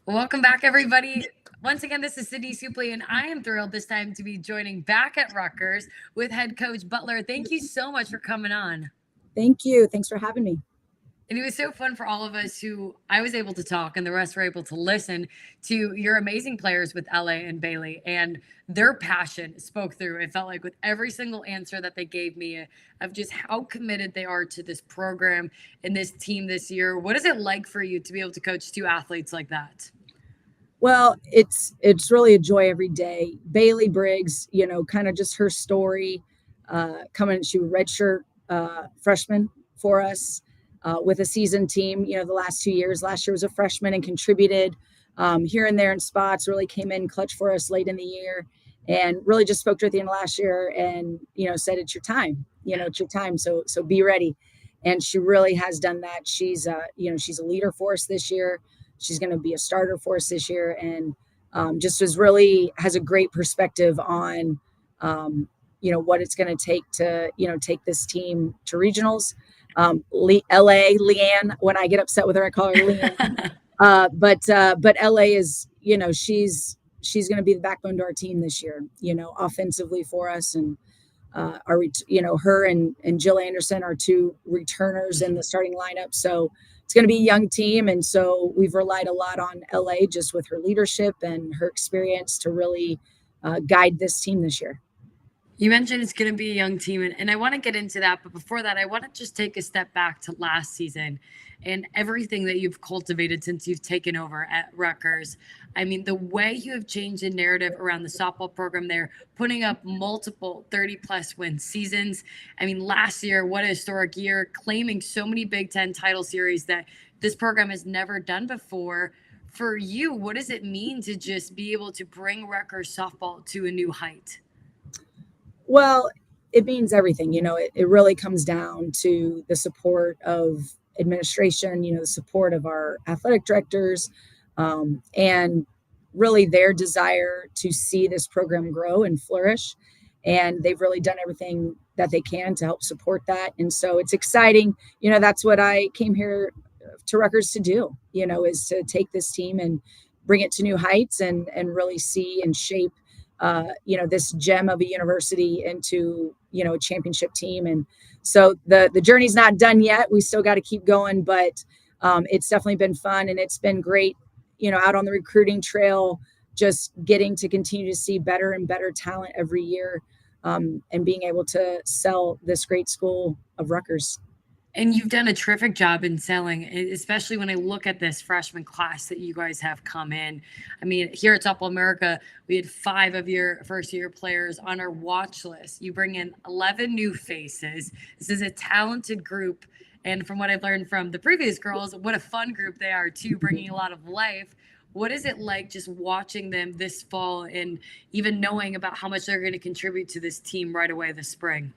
Welcome back, everybody. Once again, this is Sydney Supley, and I am thrilled this time to be joining back at Rutgers with head coach Butler. Thank you so much for coming on. Thank you. Thanks for having me. And it was so fun for all of us who I was able to talk and the rest were able to listen to your amazing players with LA and Bailey, and their passion spoke through. It felt like with every single answer that they gave me of just how committed they are to this program and this team this year. What is it like for you to be able to coach two athletes like that? Well, it's really a joy every day. Bailey Briggs, kind of just her story. Coming, she was redshirt freshman for us with a seasoned team. The last 2 years. Last year was a freshman and contributed here and there in spots. Really came in clutch for us late in the year, and really just spoke to her at the end of last year, and said it's your time. It's your time. So be ready. And she really has done that. She's a leader for us this year. She's going to be a starter for us this year, and just has a great perspective on what it's going to take to take this team to regionals. LA, Leanne. When I get upset with her, I call her Leanne. But LA is she's going to be the backbone to our team this year. Offensively for us, and her and Jill Anderson are two returners in the starting lineup. So it's going to be a young team. And so we've relied a lot on LA just with her leadership and her experience to really guide this team this year. You mentioned it's going to be a young team, and I want to get into that. But before that, I want to just take a step back to last season and everything that you've cultivated since you've taken over at Rutgers. I mean, the way you have changed the narrative around the softball program there, putting up multiple 30-plus win seasons. I mean, last year, what a historic year, claiming so many Big Ten title series that this program has never done before. For you, what does it mean to just be able to bring Rutgers softball to a new height? Well, it means everything. It really comes down to the support of administration, the support of our athletic directors, and really their desire to see this program grow and flourish. And they've really done everything that they can to help support that. And so it's exciting. That's what I came here to Rutgers to do, is to take this team and bring it to new heights and really see and shape this gem of a university into, a championship team. And so the journey's not done yet. We still got to keep going, but it's definitely been fun, and it's been great, out on the recruiting trail, just getting to continue to see better and better talent every year, and being able to sell this great school of Rutgers. And you've done a terrific job in selling, especially when I look at this freshman class that you guys have come in. I mean, here at Softball America, we had 5 of your first-year players on our watch list. You bring in 11 new faces. This is a talented group. And from what I've learned from the previous girls, what a fun group they are, too, bringing a lot of life. What is it like just watching them this fall and even knowing about how much they're going to contribute to this team right away this spring?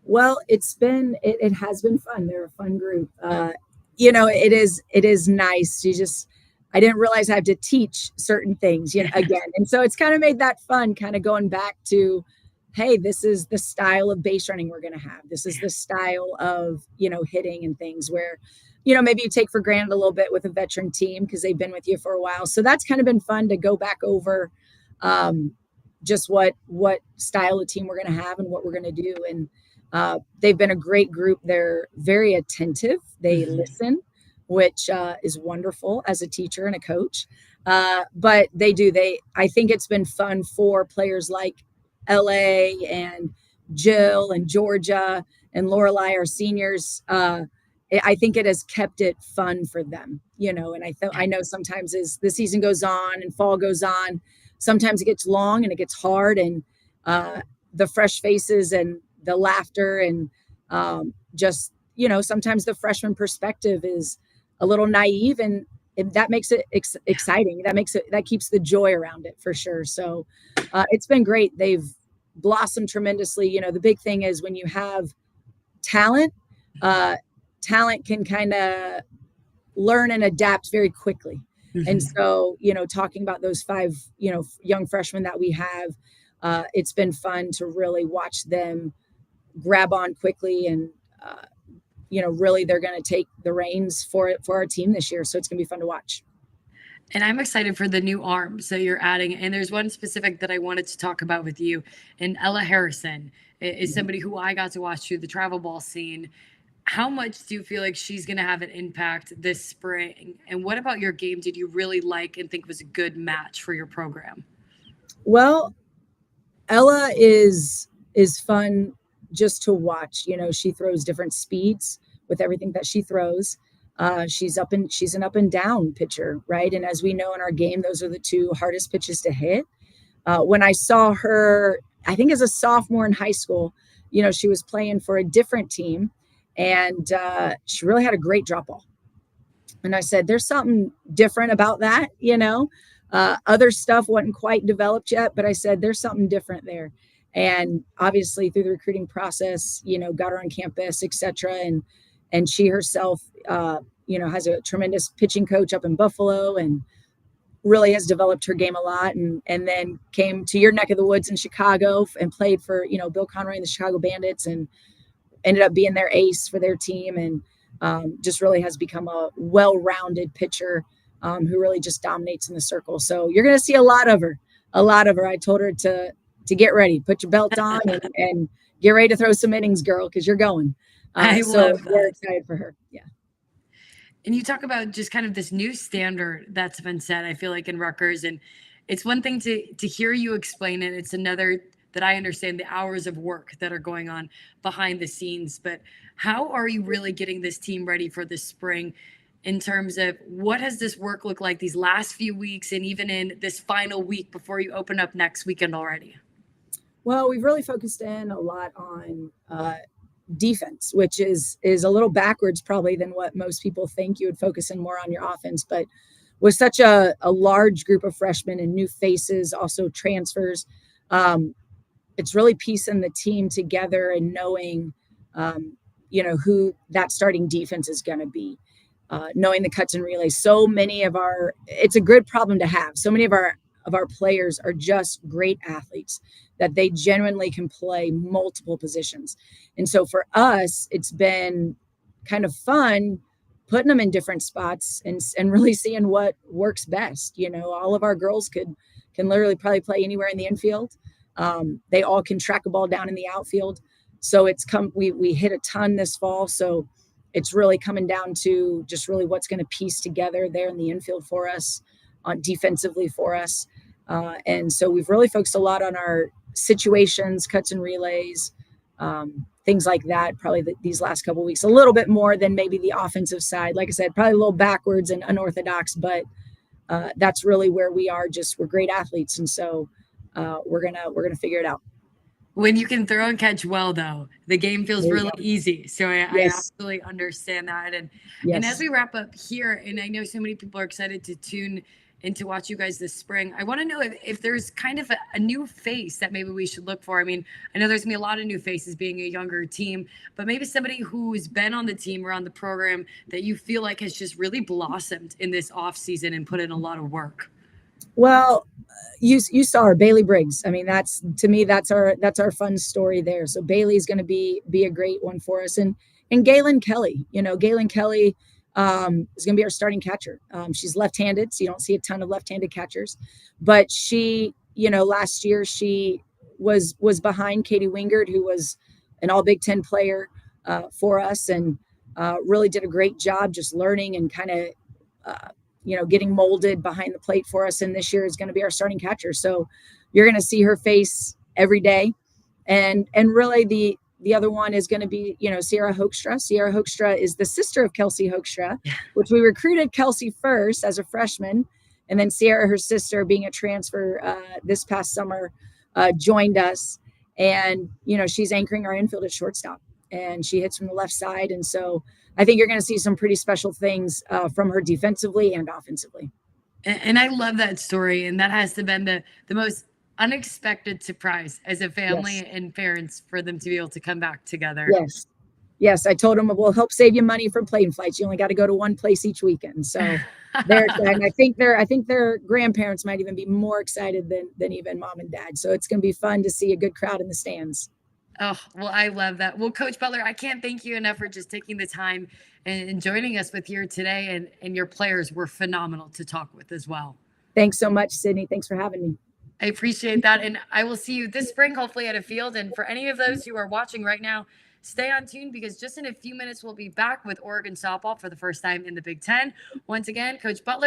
Well, it has been fun. They're a fun group. It is nice. I didn't realize I have to teach certain things, again. And so it's kind of made that fun, kind of going back to, hey, this is the style of base running we're going to have. This is the style of, hitting and things where, maybe you take for granted a little bit with a veteran team because they've been with you for a while. So that's kind of been fun to go back over, just what style of team we're going to have and what we're going to do. And they've been a great group. They're very attentive. They listen, which is wonderful as a teacher and a coach. But I think it's been fun for players like LA and Jill and Georgia and Lorelei, our seniors. I think it has kept it fun for them, and I know sometimes as the season goes on and fall goes on, sometimes it gets long and it gets hard, and the fresh faces and the laughter and just, sometimes the freshman perspective is a little naive, and that makes it exciting. That keeps the joy around it for sure. So it's been great. They've blossomed tremendously. The big thing is when you have talent, talent can kind of learn and adapt very quickly. And so, talking about those 5, young freshmen that we have, it's been fun to really watch them grab on quickly, and really they're going to take the reins for our team this year. So it's going to be fun to watch. And I'm excited for the new arms that you're adding. And there's one specific that I wanted to talk about with you. And Ella Harrison is somebody who I got to watch through the travel ball scene. How much do you feel like she's going to have an impact this spring? And what about your game did you really like and think was a good match for your program? Well, Ella is fun just to watch. You know, she throws different speeds with everything that she throws. She's an up and down pitcher, right? And as we know in our game, those are the two hardest pitches to hit. When I saw her, I think as a sophomore in high school, you know, she was playing for a different team, and she really had a great drop ball. And I said, there's something different about that, you know. Other stuff wasn't quite developed yet, but I said, there's something different there. And obviously through the recruiting process, you know, got her on campus, et cetera. And she herself, you know, has a tremendous pitching coach up in Buffalo and really has developed her game a lot. And then came to your neck of the woods in Chicago and played for, you know, Bill Conroy and the Chicago Bandits and ended up being their ace for their team. And just really has become a well-rounded pitcher who really just dominates in the circle. So you're going to see a lot of her, a lot of her. I told her to get ready, put your belt on, and get ready to throw some innings, girl, because you're going. I So love we're that. excited for her. Yeah. And you talk about just kind of this new standard that's been set, I feel like in Rutgers. And it's one thing to hear you explain it. It's another that I understand the hours of work that are going on behind the scenes. But how are you really getting this team ready for this spring in terms of what has this work looked like these last few weeks and even in this final week before you open up next weekend already? Well, we've really focused in a lot on defense, which is a little backwards probably than what most people think. You would focus in more on your offense, but with such a large group of freshmen and new faces, also transfers, it's really piecing the team together and knowing, you know, who that starting defense is going to be. Knowing the cuts and relays. So many of it's a good problem to have. So many of our players are just great athletes that they genuinely can play multiple positions. And so for us, it's been kind of fun putting them in different spots and really seeing what works best. You know, all of our girls can literally probably play anywhere in the infield. They all can track a ball down in the outfield. So we hit a ton this fall. So it's really coming down to just really what's going to piece together there in the infield for us, defensively for us. And so we've really focused a lot on our situations, cuts and relays, things like that, probably these last couple of weeks, a little bit more than maybe the offensive side. Like I said, probably a little backwards and unorthodox, but that's really where we are. We're great athletes. And so we're gonna figure it out. When you can throw and catch well, though, the game feels There you really go. easy. So I Yes. absolutely understand that. And as Yes. we wrap up here, and I know so many people are excited to tune in to watch you guys this spring, I want to know if there's kind of a new face that maybe we should look for. I mean, I know there's gonna be a lot of new faces being a younger team, but maybe somebody who's been on the team or on the program that you feel like has just really blossomed in this off season and put in a lot of work. Well, you saw her, Bailey Briggs. I mean, that's to me, that's our fun story there. So Bailey's going to be a great one for us, and Galen Kelly. You know, Galen Kelly is going to be our starting catcher. She's left-handed, so you don't see a ton of left-handed catchers, but she, you know, last year she was behind Katie Wingard, who was an All Big Ten player for us, and really did a great job just learning and kind of. You know, getting molded behind the plate for us. And this year is going to be our starting catcher. So you're going to see her face every day. And really the other one is going to be, you know, Sierra Hoekstra. Sierra Hoekstra is the sister of Kelsey Hoekstra, which we recruited Kelsey first as a freshman. And then Sierra, her sister, being a transfer this past summer, joined us. And, you know, she's anchoring our infield at shortstop. And she hits from the left side. And so I think you're going to see some pretty special things from her defensively and offensively. And I love that story. And that has to been the most unexpected surprise as a family Yes. and parents for them to be able to come back together. Yes. Yes. I told them we'll help save you money from plane flights. You only got to go to one place each weekend. So they're excited. I think their grandparents might even be more excited than even mom and dad. So it's going to be fun to see a good crowd in the stands. Oh, well, I love that. Well, Coach Butler, I can't thank you enough for just taking the time and joining us with here today. And your players were phenomenal to talk with as well. Thanks so much, Sydney. Thanks for having me. I appreciate that. And I will see you this spring, hopefully at a field. And for any of those who are watching right now, stay on tune because just in a few minutes, we'll be back with Oregon softball for the first time in the Big Ten. Once again, Coach Butler.